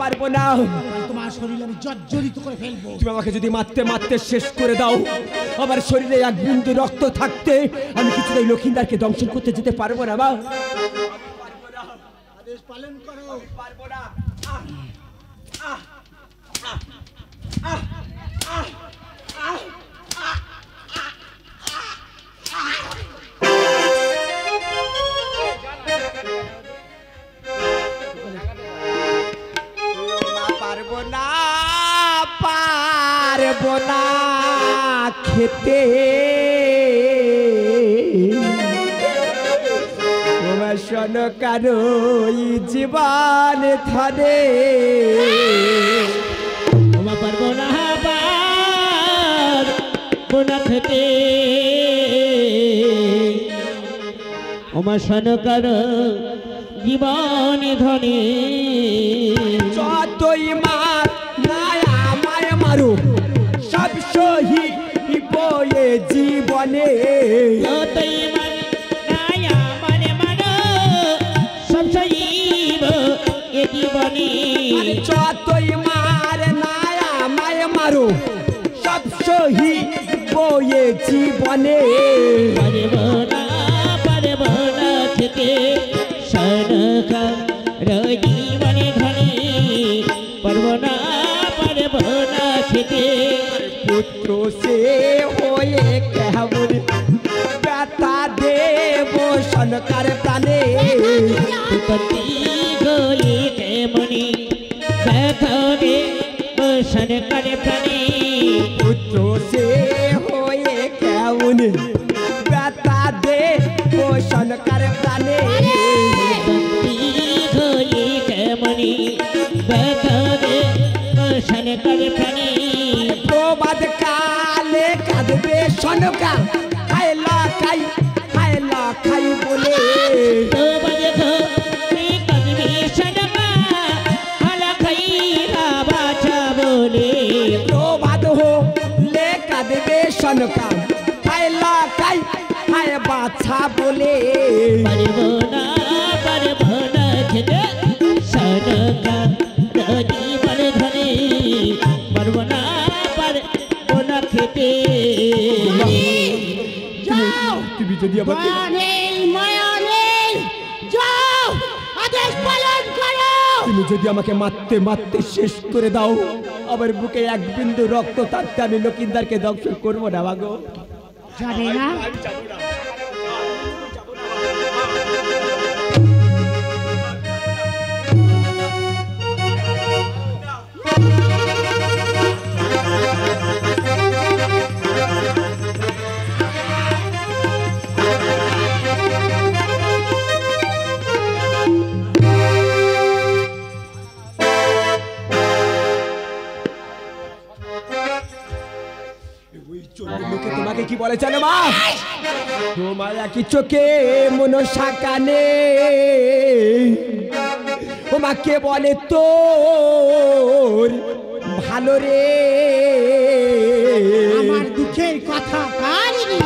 পারবো না। তোমার শরীর আমি জর্জরিত করে ফেলবো। তুমি আমাকে যদি মারতে মারতে শেষ করে দাও, আমার শরীরে এক বিন্দু রক্ত থাকতে আমি কিছুতেই লক্ষিন্দারকে দংশন করতে যেতে পারবো না। মা আদেশ পালন করো। পারবো না। পারবো না, পারবো না খেতে তোমার শোন কারো জীবন ধরে। ওমা পারবো না, পারবো না খেতে ওমা শোন কারো জীবন ধরে। যতই মার নাই আমায় মারো, সব সহি বয়ে জীবনে। যতই মার নাই আমারে মারো, সব সহিব এ জীবনে। যতই মার নাই আমায় মারো, সব সহি বয়ে জীবনে। পারবো না, পারবো না খেতে শোন কারো জীবনে ধরে। পারবো না, পারবো না খেতে পুত্র সে হয়ে কেমন ব্যথা দেব সনকার প্রাণে। পতি গলি কেমনি ব্যথা দেব সনকার প্রাণে। পুত্র সে হয়ে কেমন ব্যথা দেব সনকার প্রাণে। পতি গলি কেমনি ব্যথা দেব সনকার প্রাণে। প্রবাদ কালে কাঁদবে সনকা, খাইলা খাই খাইলা খাই বলে। প্রবাদ কালে কাঁদবে সনকা, খাইলা খাই বাছা বলে। প্রবাদ হলে কাঁদবে সনকা, খাইলা খাই খাই বাছা বলে। পারবো না, পারবো না খেতে সনকা জীবন ধরে। পারবো না, পারবো না খেতে। যাও, তুমি যদি আমাকে দয়া নেই, মায়া নেই, যাও, আদেশ পালন করো। তুমি যদি আমাকে মারতে মারতে শেষ করে দাও, আমার বুকে এক বিন্দু রক্ত থাকতে আমি লক্ষিন্দারকে দংশন করবো না। মাগো যাবে না? লোকে তোমাকে কি বলে জানো মা? তোমার একই চোখে মনসা কানে তোমাকে বলে তোর ভালো রে। আমার দুঃখের কথা কারিনি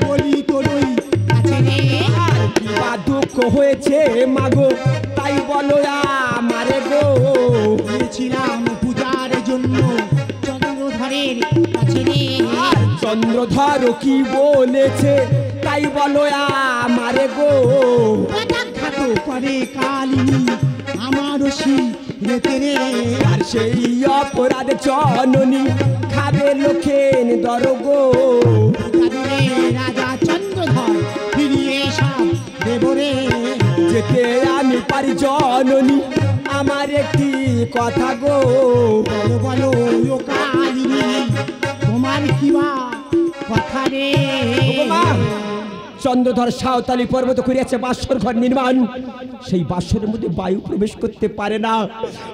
বলি তোর ওই কাছে রে। আর কি বা দুঃখ হয়েছে মাগো তাই বলো আমারে গো। গিয়েছিলাম পূজার জন্য চন্দ্রধরের কাছে রে। আর চন্দ্রধর কি বলেছে তাই বলো আমারে গো। প্রত্যাখ্যাত করে কালিনী আমার শিরেতে রে। আর সেই অপরাধ জননী খাবে লোকেন দরগো। রাজা চন্দ্রধর ফিরিয়ে সব দেবরে। যেতে আমি পারি জননী আমার একটি কথা গো। বলো বলো ও কালিনী তোমার কি বা কথা রে। ওগো মা, চন্দ্রধর সাঁওতালি পর্বত করিয়াছে বাসর ঘর নির্মাণ। সেই বাসরের মধ্যে বায়ু প্রবেশ করতে পারে না,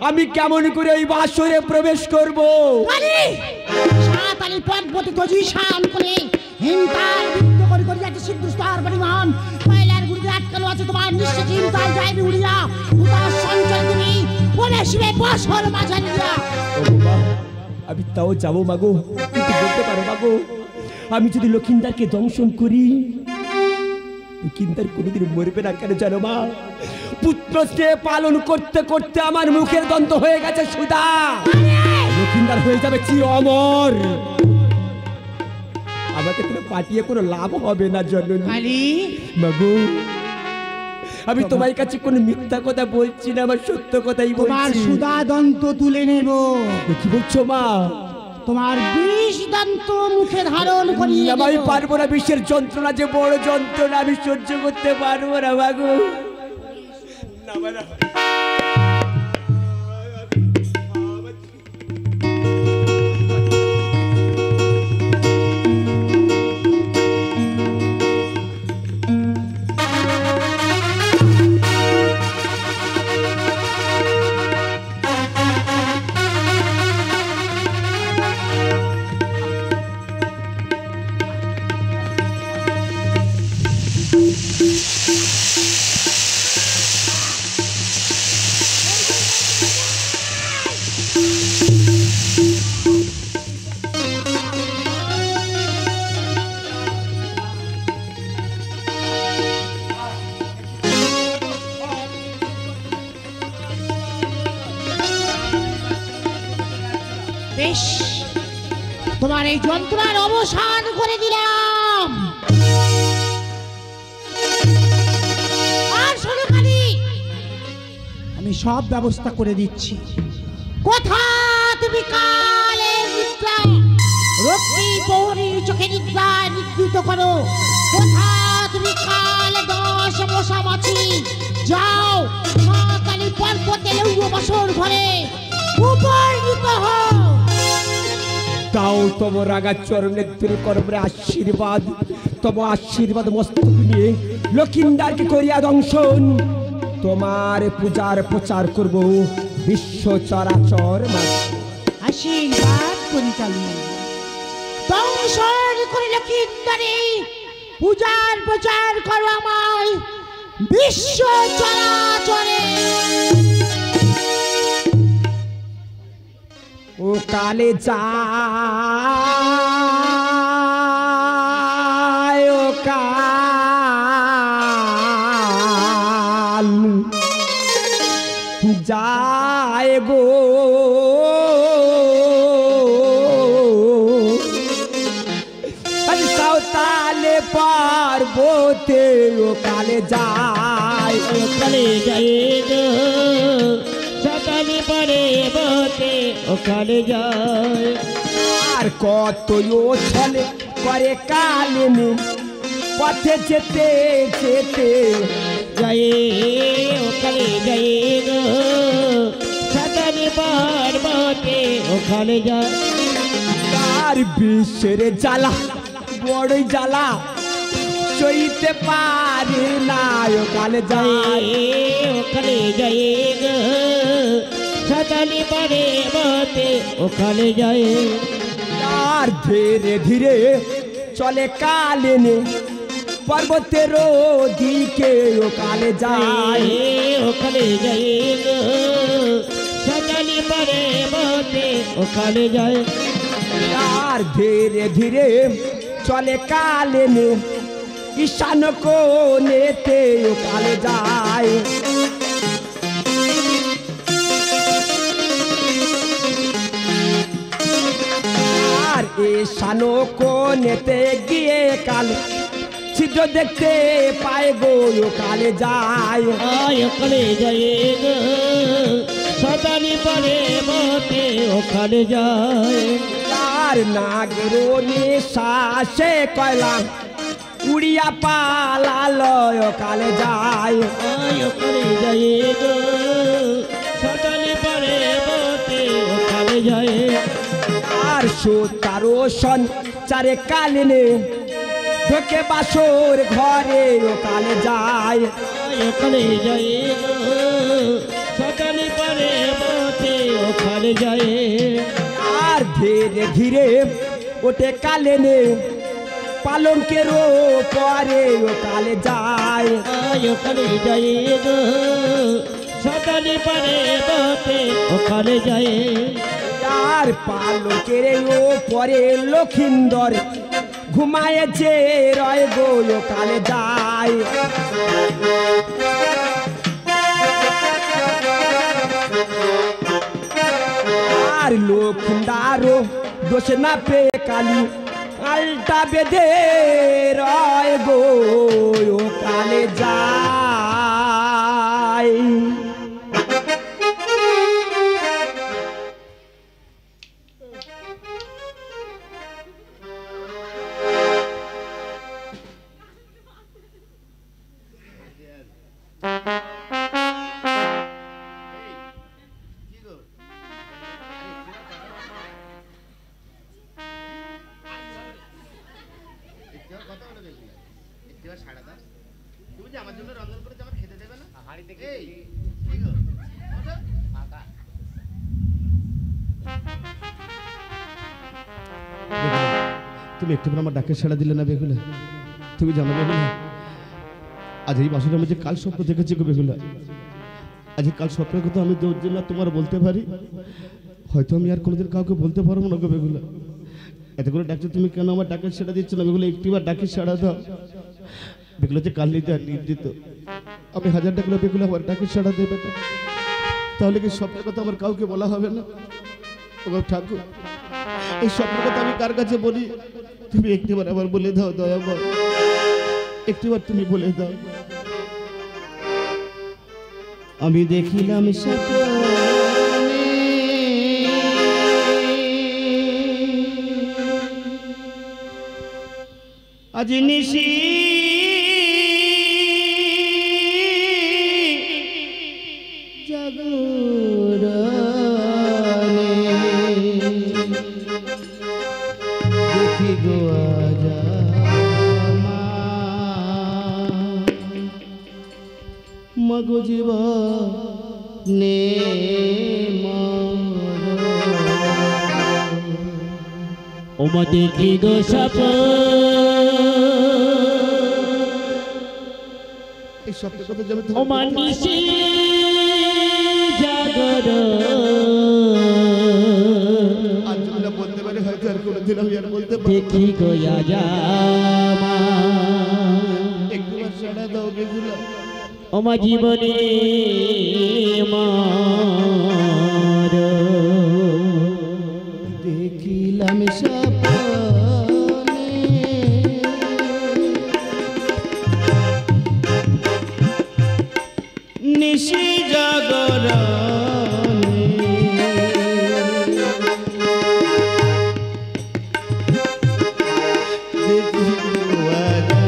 আমি কেমন করে ওই বাসরে প্রবেশ করব? সাঁওতালি পর্বতে গজি শান করে হিংতার বৃত্ত করে করে যাচ্ছে সিদ্ধস্তার পরিমাণ কয়লার গুড়িতে আটকানো আছে তোমার নিঃশ্বাস চিন্তায় যাইবে উড়িয়া। উদাস সঞ্চয় তুমি বলে শিবে বাসর মাঝারিয়া। ওগো মা, আমি তাও যাবো মাগো, কিন্তু বলতে পারো মাগো আমি যদি লক্ষিন্দারকে দংশন করি কিন্তু কোনোদিন মরবে না কেন জানো মা? পুত্র স্নেহ পালন করতে করতে আমার মুখের দন্ত হয়ে গেছে সুধা, লক্ষিন্দার হয়ে যাবে কি অমর। আমাকে তুমি পাঠিয়ে কোনো লাভ হবে না জননী। মাগো, আমি তোমার কাছে কোনো মিথ্যা কথা বলছি না, আমার সত্য কথাই বলছি। তোমার সুধা দন্ত তুলে নেব। কি বলছো মা? তোমার বিষ দন্ত মুখে ধারণ করি। আমি পারবো না, বিষের যন্ত্রণা যে বড় যন্ত্রণা, আমি সহ্য করতে পারবো না মাগো। বেশ, তোমার এই যন্ত্রণার অবসান করে দিলাম। আর শোনো কালী, আমি সব ব্যবস্থা করে দিচ্ছি। কোথা তুমি কালে নিদ্রা রক্তি পৌরীর চোখে নিদ্রা নিদ্রিত করো। কোথা তুমি কালে 10 মশা মাছি যাও মা কালী পর্বতে লৌহ বাসর ঘরে উপনীত হও। তাও তব রাগা চরণের তুলে করবরে আশীর্বাদ, তব আশীর্বাদ মস্তক নিয়ে লক্ষিন্দারকে করিয়া দংশন। তোমার পূজার প্রচার করব বিশ্ব চরাচর মাঝে। আশীর্বাদ করি কালী, দংশন করে লক্ষিন্দারে পূজার প্রচার করো আমায় বিশ্ব চরাচরে। ও কালে যায়, ও কাল যায় গো, সাঁওতালে পার্বতে ও কালে যায়, ও কালে যায় গো, সাঁওতালে পার্বতে ও কালে যায়। আর কত ও ছলে করে কালে নে পথে যেতে যেতে যায়, ও কালে যায় গো, সাঁওতালে পার্বতে ও কালে যায়। তার বিষের জ্বালা বড়ই জ্বালা সইতে পারে না, ও কালে যায়, ও কালে যায় গো, সাঁওতালে পার্বতে ও কালে যায়। আর ধীরে ধীরে চলে কালে নে পর্বতের দিকে, ও কালে যায়, ও কালে যায় গো, সাঁওতালে পার্বতে ও কালে যায়। আর ধীরে ধীরে চলে কালে নে ঈশান কোণেতে, ও কালে যায়। আর ঈশান কোণেতে গিয়ে কাল ছিদ্র দেখতে পায় গো, ও কালে যায়, ও কালে যায় গো, সাঁওতালে পার্বতে ও কালে যায়। আর নাগের নিঃশ্বাসে কয়লা উড়িয়া পালালো, ও কালে যায়, ও কালে যায় গো, সাঁওতালে পার্বতে ও কালে যায়। আর সুতারো সঞ্চারে কালে নে ঢোকে বাসর ঘরে, ও কালে যায়, ও কালে যায় গো, সাঁওতালে পার্বতে ও কালে যায়। আর ধীরে ধীরে ওঠে কালে নে পালঙ্কের পরে, ও কালে যায়, ও কালে যায় গো, সাঁওতালে পার্বতে ও কালে যায়। আর পালকের পরে লক্ষিন্দর ঘুমায় যে রয় গো, ও কালে যায়, যায়। আর লক্ষিন্দারও দোষে না পেয়ে কালী আলটা বেঁধে রয় গো ও কালে যায়। তুমি একটুবার আমার ডাকে সাড়া দিলে না বেগুলা? তুমি জানো বেগুলা, আজ এই বাসনের মধ্যে কাল স্বপ্ন দেখেছি গো বেগুলা। আজ কাল স্বপ্নের কথা আমি না তোমার বলতে পারি, হয়তো আমি আর কোনোদিন কাউকে বলতে পারবো না গো বেগুলা। এত করে ডাকছো তুমি কেন আমার ডাকে সাড়া দিচ্ছ না বেগুলা? একটিবার ডাকে সাড়া দাও বেগুলা। যে কাল নিতে আর নির্দিত আমি হাজার ডাকলে বেগুলা আমার ডাকে সাড়া দেবে না, তাহলে কি স্বপ্নের কথা আমার কাউকে বলা হবে না? তোমার ঠাকুর এই স্বপ্নের কথা আমি কার কাছে বলি? তুমি একটিবার আবার বলে দাও দয়াময়, একটিবার তুমি বলে দাও। আমি দেখিলাম স্বপ্নে আজ নিশি দেখি গো আজা মগো জীবনে ওমা দেখি গো স্বপ্ন, এই স্বপ্নের কথা যাবে ওমা নিশি জাগরণ। আজ যদি না বলতে পারি হয়তো আর কোনোদিন আমি আর বলতে পারি। দেখি গো আজা একবার সাড়া দাও বেগুলা। ওমা জীবনে মার দেখিলাম স্বপ্নে নিশি জাগরণে দেখি গো আজা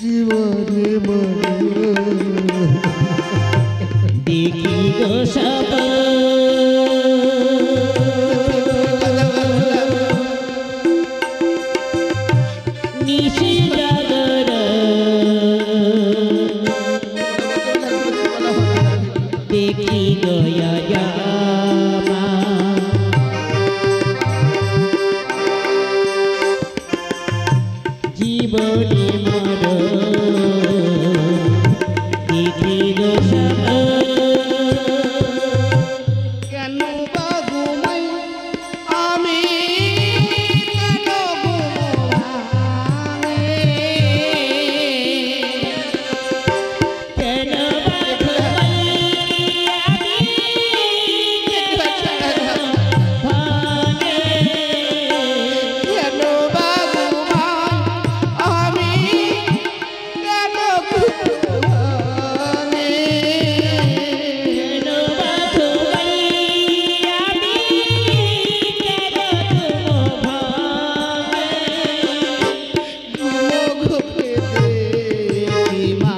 জীবনে দেখি গো স্বপ্ন, নিশি জাগরণ। দেখি গো আজা জীবনে মর। দেখি গো স্বপ্ন, কেন বা ঘুমাই আমি, কেন ঘুমাই কেন বা ঘুমাই আমি, কেন ভাঙে কেন বা ঘুমাই আমি, কেন ঘুমাই কেন বা ঘুমাই আমি, কেন ভাঙে ঘুমো ঘুমে দেখি মা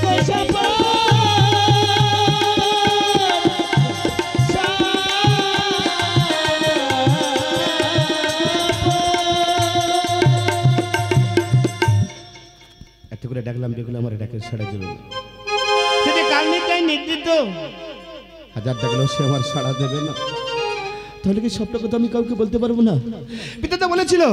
গো সপন এত করে ডাকলাম বেগুলো আমার ডাকের সাড়া দেবে না। সেটা কালনিটাই নির্দিষ্ট হাজার ডাকলেও সে আমার সাড়া দেবে না। তাহলে কি সবটা কথা আমি কাউকে বলতে পারবো না? পিতা বলেছিল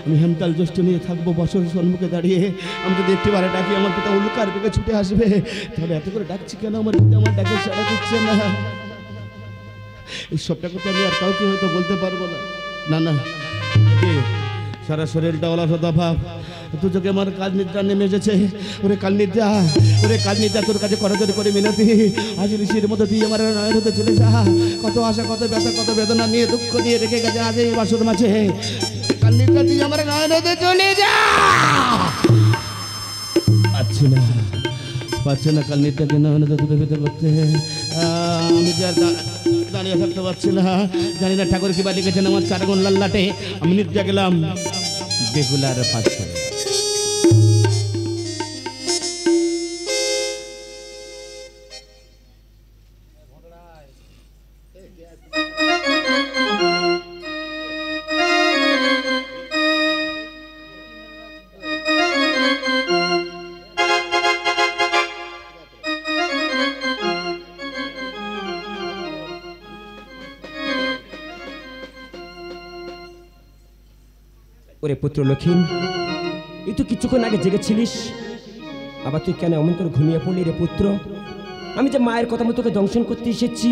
আমি হেমতাল জ্যৈষ্ঠ নিয়ে থাকবো বছর সম্মুখে দাঁড়িয়ে। আমি যদি একটিবারে ডাকি আমার পিতা উল্কার বেগে ছুটে আসবে। তাহলে এত করে ডাকছি কেন? আমার পিতা আমার ডাকের সাড়া দিচ্ছে না। এই সবটা কথা আমি আর কাউকে হয়তো বলতে পারবো না। না না, সারা শরীরটা অলসতা ভাব, তোকে আমার কাল নিদ্রা নেমে এসেছে। ওরে কাল নিদ্রা, তোর কাছে করজোড়ি করে মিনতি, আজ ঋষির মতো তুই আমার নয়ন হতে চলে যা। কত আশা, কত ব্যথা, কত বেদনা নিয়ে দুঃখ নিয়ে রেখে গেছে আজ এই বাসুর মাঝে। কাল নিদ্রা তুই আমার নয়ন হতে চলে যা। পারছে না কাল নিদ্রাকে নয়ন হতে দূরে ভেতর করতে। আমি যে আর দাঁড়িয়ে থাকতে পারছি না। জানি না ঠাকুর কি বা লিখেছেন আমার চারগুণ লাল্লাটে। আমি নিদ্রা গেলাম বেহুলার পাশে। ওরে পুত্র লক্ষিণ, এই তো কিছুক্ষণ আগে জেগেছিলিস, আবার তুই কেন এমন করে ঘুমিয়ে পড়লি রে পুত্র? আমি যে মায়ের কথা মতো তোকে দংশন করতে এসেছি,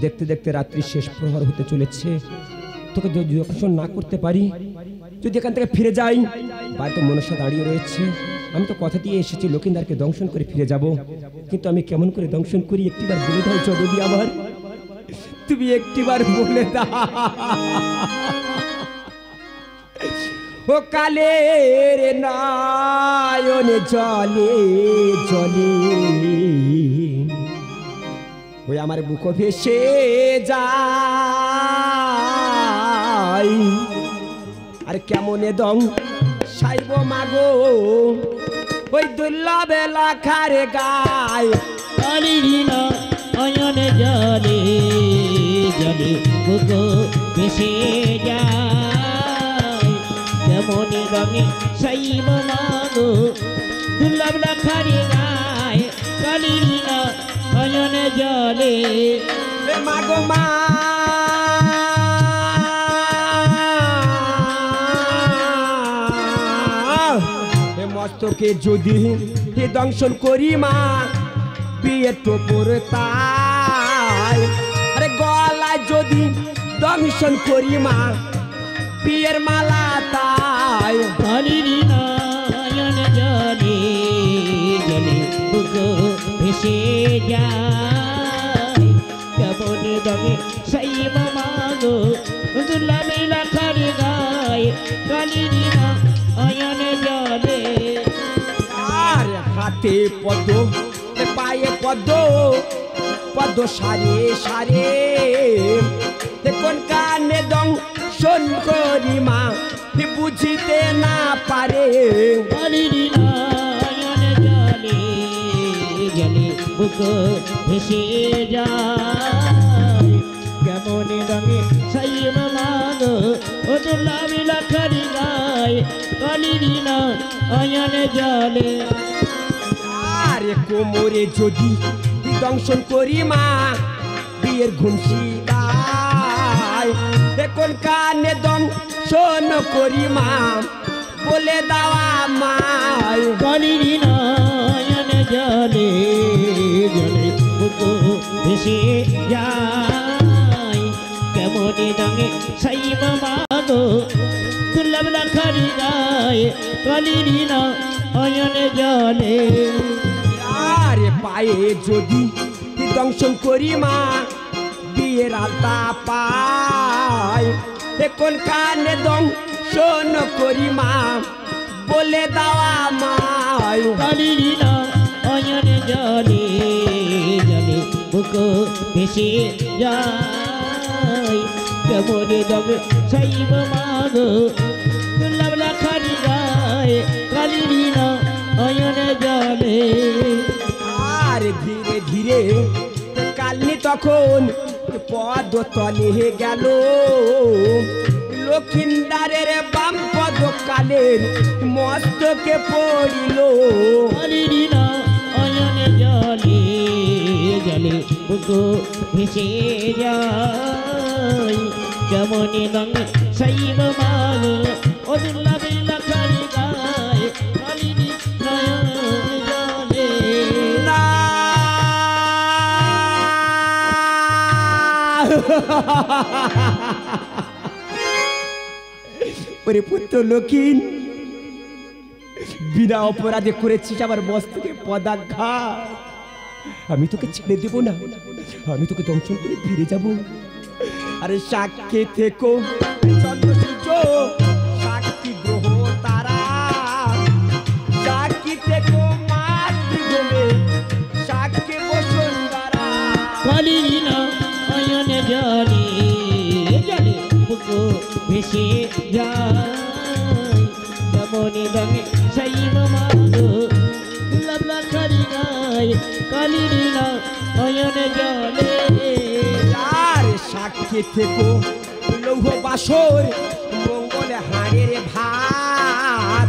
দেখতে দেখতে রাত্রি শেষ প্রহর হতে চলেছে। তোকে যদি দংশন না করতে পারি, যদি এখান থেকে ফিরে যাই, বাড়িতে মনসা দাঁড়িয়ে রয়েছে। আমি তো কথা দিয়ে এসেছি লক্ষিণদারকে দংশন করে ফিরে যাব, কিন্তু আমি কেমন করে দংশন করি একটিবার বলে দাও যদি আমার, তুমি একটিবার বলে দাও। ও কালের নয়নে জলে জলে ওই আমার বুক ভেসে যায়। আর কেমনে দং সাইব মাগো ওই দুর্লভে লাখারে গায়। নয়নে জলে জলে বুক ভেসে যায়। কেমন রঙে সাইব মাগো দুর্লভ লাখারে গায়। কালির নয়নে জলে মাগো মা মস্তকে যদি হে দংশন করি মা, বিয়ে তো তাই। আরে গলায় যদি দংশন করি মা, বিয়ের মালা তাই। কালির নয়নে জলে জলে বুক ভেসে যায়। কেমন রঙে সাইব মাগো দুর্লভ লাখারে গায়। কালির নয়নে জলে আর হাতে পদ্ম পায়ে পদ্ম, পদ্ম সারে সারে কোন কানে দংশন করি মা বুঝিতে না পারে। কালির নয়নে জলে জলে বুক ভেসে যায়। কেমন রঙে সাইব মাগো ও দুর্লভ লাখারে গায়। কালির নয়নে জলে আরে কোমরে যদি দংশন করি মা, বিয়ের ঘুমসি গায়। কোন কানে দংশন করি মা বলে দেওয়া মায়। কালির নয়নে জলে জলে বুক ভেসে যায়। কেমন রঙে সাইব মাগো দুর্লভ লাখারে গায়। কালির নয়নে জলে আরে পায়ে যদি দংশন করি মা, বিয়ের আলতা পায়। কোন কানে দংশন করি মা বলে দেওয়া মায়। কালির নয়নে জলে জলে বুক ভেসে যায়। কেমন রঙে সাইব মাগো দুর্লভ লাখারে গায়। কালির নয়নে জলে জলে আর ধীরে ধীরে কালনি তখন পদ তলে গেল লক্ষিন্দারের বাম পদ কালের মস্তকে পড়িল কালিনী নয়নে জলে জলে বুকু ভেসে যায় যেমনি রঙে শৈব মাগ অদুল্লাভে লাখারি গায় কালিনী নয়নে জলে না ওরে পুত্র লক্ষিন বিনা অপরাধে করেছিস আমার মস্তকে পদাঘাত আমি তোকে ছেড়ে দেব না আমি তোকে দংশন করে ফিরে যাব আরে সাক্ষী থেকো চন্দ্র সূর্য সাক্ষী গ্রহ তারা সাক্ষী থেকো মাতৃভূমি সাক্ষী বসুন্ধরা কালিনী নয়নে জলে জলে বুকু ভেসে যায় যেমনি রঙে শৈব মাগ দুর্লভ লাখারি গায় কালিনী নয়নে জলে আর সাক্ষী থেকো লৌহ বাসর মঙ্গলে হাড়ের ভাত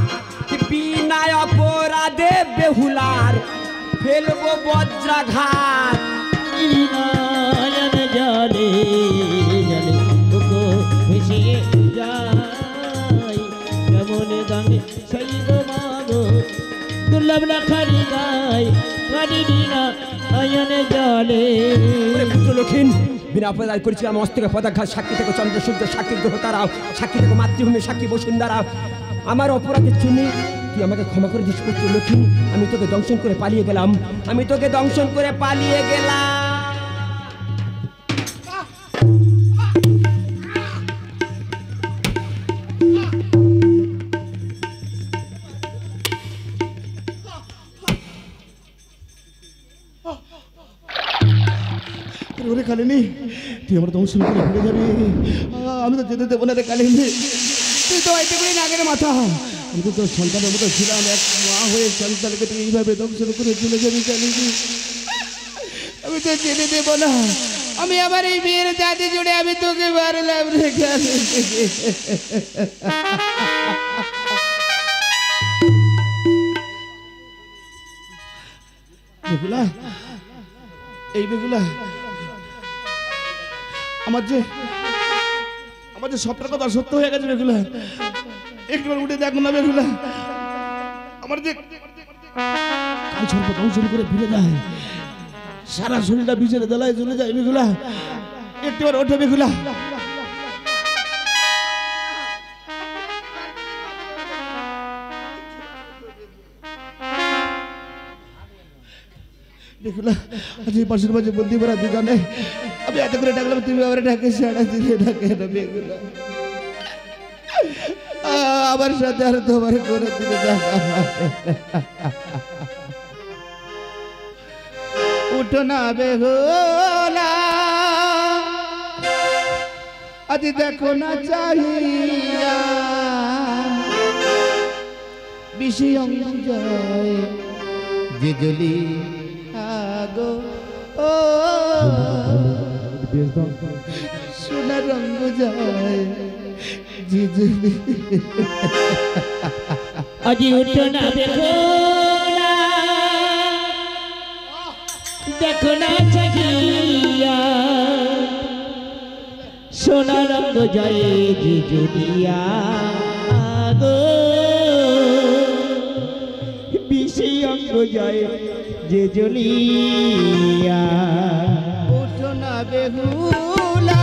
বিনা অপরাধে বেহুলার ফেলবো বজ্রাঘাত নয়নে জলে জলে বুকু ভেসে যায় যেমনি রঙে শৈব মাগ দুর্লভ লাখারি গায় কালিনী নয়নে জলে ওরে পুত্র লক্ষিন বিনা অপরাধ করেছিলাম মস্তকে পদাঘাত সাক্ষী থেকে চন্দ্র সূর্য সাক্ষী গ্রহ তারাও সাক্ষী থেকে মাতৃভূমি সাক্ষী বসুন্ধরা আমার অপরাধের জন্য তুই আমাকে ক্ষমা করে দিস পুত্র লক্ষিন আমি তোকে দংশন করে পালিয়ে গেলাম আমি তোকে দংশন করে পালিয়ে গেলাম ওরে কালিনী তুই আমার দংশন করে ফিরে যাবি আমি তো যেতে দেবো না রে কালিনী তুই তো আইতে করি নাগের মাথা আমি তো তোর সন্তানের মতো ছিলাম এক মা হয়ে সন্তানকে তুই এইভাবে দংশন করে চলে যাবি কালিনী আমি তো যেতে দেবো না আমি আমার এই বিয়ের জাতি জুড়ে আমি তোকে মারলাম রে কালিনী বেগুলা এই বেগুলা আমার যে স্বপ্নের কথা সত্য হয়ে গেছে বেগুলা একবার উঠে দেখো না বেগুলা আমার যে কাল সর্প দংশন করে ফিরে যায় সারা শরীরটা বিষের দলায় চলে যায় বেগুলা একবার ওঠে বেগুলা বেগুলা আজ এই পাশের মাঝে বন্দি করা দুজনে আমি এত করে ডাকলাম তুমি আবার ডাকে সাড়া দিলে ডাকে না বেগুলা আমার সাথে আর তোমার করে দিলে উঠো না বেগুলা আজ দেখো না চাহিয়া বিষয় যায় যে জলি আগো ও সোনা রঙ যায় যে জলি আজি উঠো না বেগুলা দেখো না চাহিয়া সোনা রঙ যায় যে জলিয়া গো বিষয় অঙ্গ যায় যে জলিয়া উঠো না বেহুলা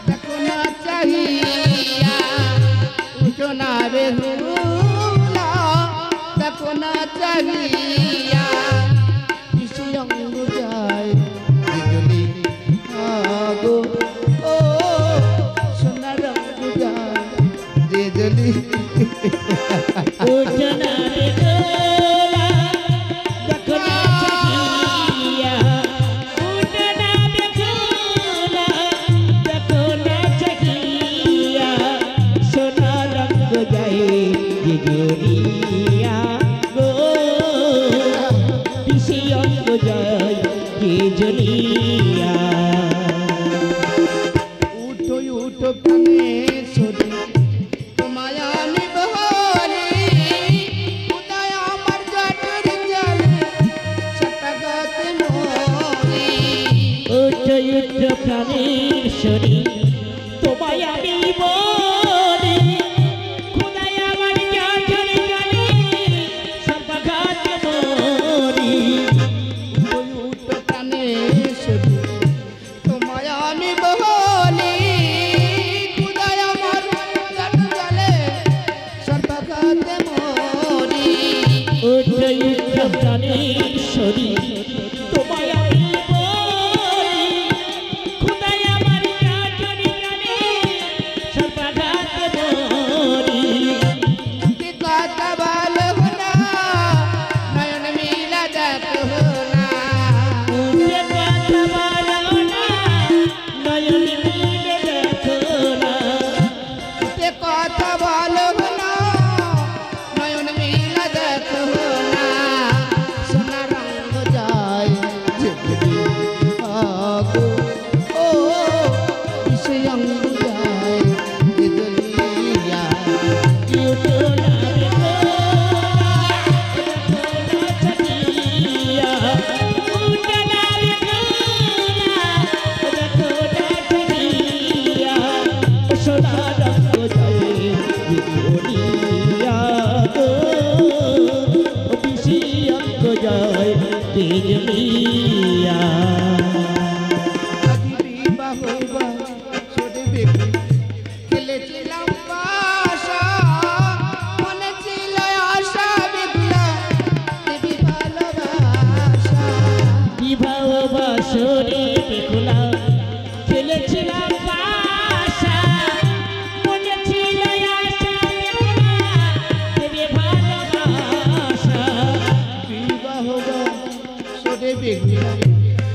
দেখো না চাহিয়া উঠো না বেহুলা দেখো না চাহিয়া বিষয় অঙ্গ যায় বিজলি আগো ও সোনা রঙ যায় যে জলি উঠো না বেগুলা দেখো না চাহিয়া উঠো না বেগুলা দেখো না চাহিয়া সোনা রঙ যায় যে জলিয়া গো জ্বলিয়া উঠো উঠো প্রাণেশ্বরী তোমায় আমি বলি উদয় আমার জটের জলে সতগত মোরি উঠ উঠ প্রাণেশ্বরী তোমায় আমি বলি খোদাই আমার জটের জলে সর্বঘাত মোরি উঠো প্রাণেশ্বরী তোমায় আমি বলি উদয় আমার জটের জলে সতগত মোরি উঠ উঠ প্রাণেশ্বরী তোমায় আমি বলি খোদাই আমার জটের জলে সর্বঘাত মোরি কি কথা বলো না নয়ন মিলা দেখো না উঠে কথা বলো না নয়ন মিলে দেখো না তে কথা বলো না নয়ন মিলা দেখো না সোনা রঙ যায় যেদিকে আগো ও সে অঙ্গ যায় যেদলিয়া উঠো না দেখো চটিয়া উঠো না দেখো চটিয়া সোনা রঙ যায় বিজলিয়া গো বিশি অঙ্গ যায় বিজলিয়া আজি বিবাহ ছোটে বেবি খেলেছিলাম পাশা মনে ছিল আশা বেগুলা দেবী ভালোবাসা বিবাহ বাসরে বেহুলা খেলেছিলাম পাশা মনে ছিল আশা বেহুলা দেবে ভালোবাসা বিবাহ ছোটে বেবি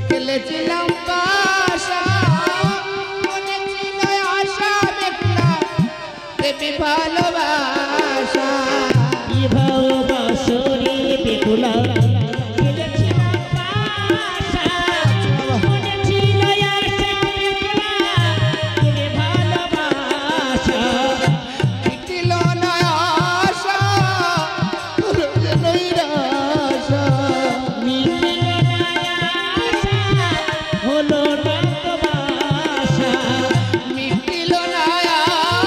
খেলেছিলাম পাশা মনে ছিল আশা বেগুলা দেবী ভালোবাসা বিবাহ বাসরে বেহুলা খেলেছিলাম পাশা মনে ছিল আশা বেহুলা দেবে ভালোবাসা ছিল না আশা হলো যে নৈরাশা মিলিল না আশা হলো না বাসা মিটিল না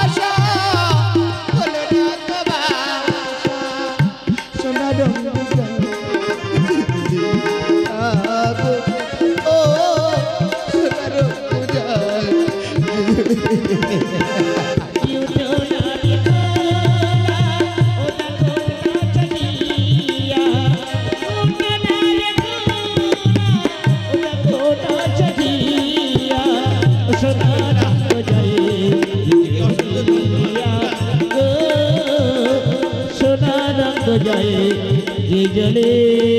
আশা হলো না তো বাসা সোনা রঙ আগো ও সোনা রঙ যায় উঠো না দেখো না ও দেখো না চটিয়া উঠো না দেখো না ও দেখো না চটিয়া সোনা রঙ যায় বিজলিয়া গো সোনা রঙ যায় বিজলিয়া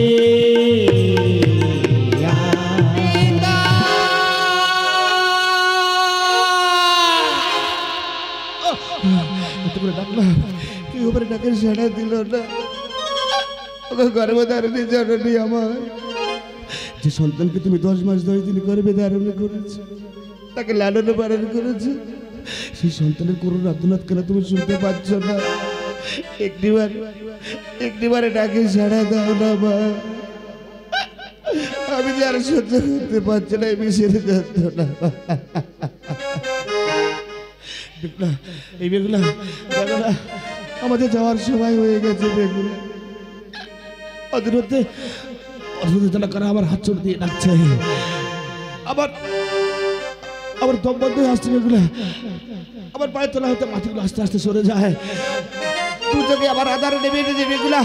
তোমরা ডাকলাম কেউ উপরে ডাকের সাড়া দিল না ওকে গর্ভধারণী জননী আমার যে সন্তানকে তুমি 10 মাস 10 দিন গর্ভে ধারণ করেছো তাকে লালন পালন করেছো সেই সন্তানের করুণ আর্তনাদ কেন তুমি শুনতে পাচ্ছ না একটিবারে ডাকে সাড়া দাও না মা আমি যে আর সহ্য করতে পারছি না এই বিষের যন্ত্রণা বেগুলা এই বেগুলা বেগুলা আমাদের যাওয়ার সময় হয়ে গেছে বেগুলা অদূরত্বে অদূরতা করা আমার হাত চোট দিয়ে ডাকছে আবার আবার দম বন্ধ হয়ে আসছে বেগুলা আবার পায়ের তলা হতে মাটিগুলো আস্তে আস্তে সরে যায় দু চোখে আবার আধারে নেমে গেছে বেগুলা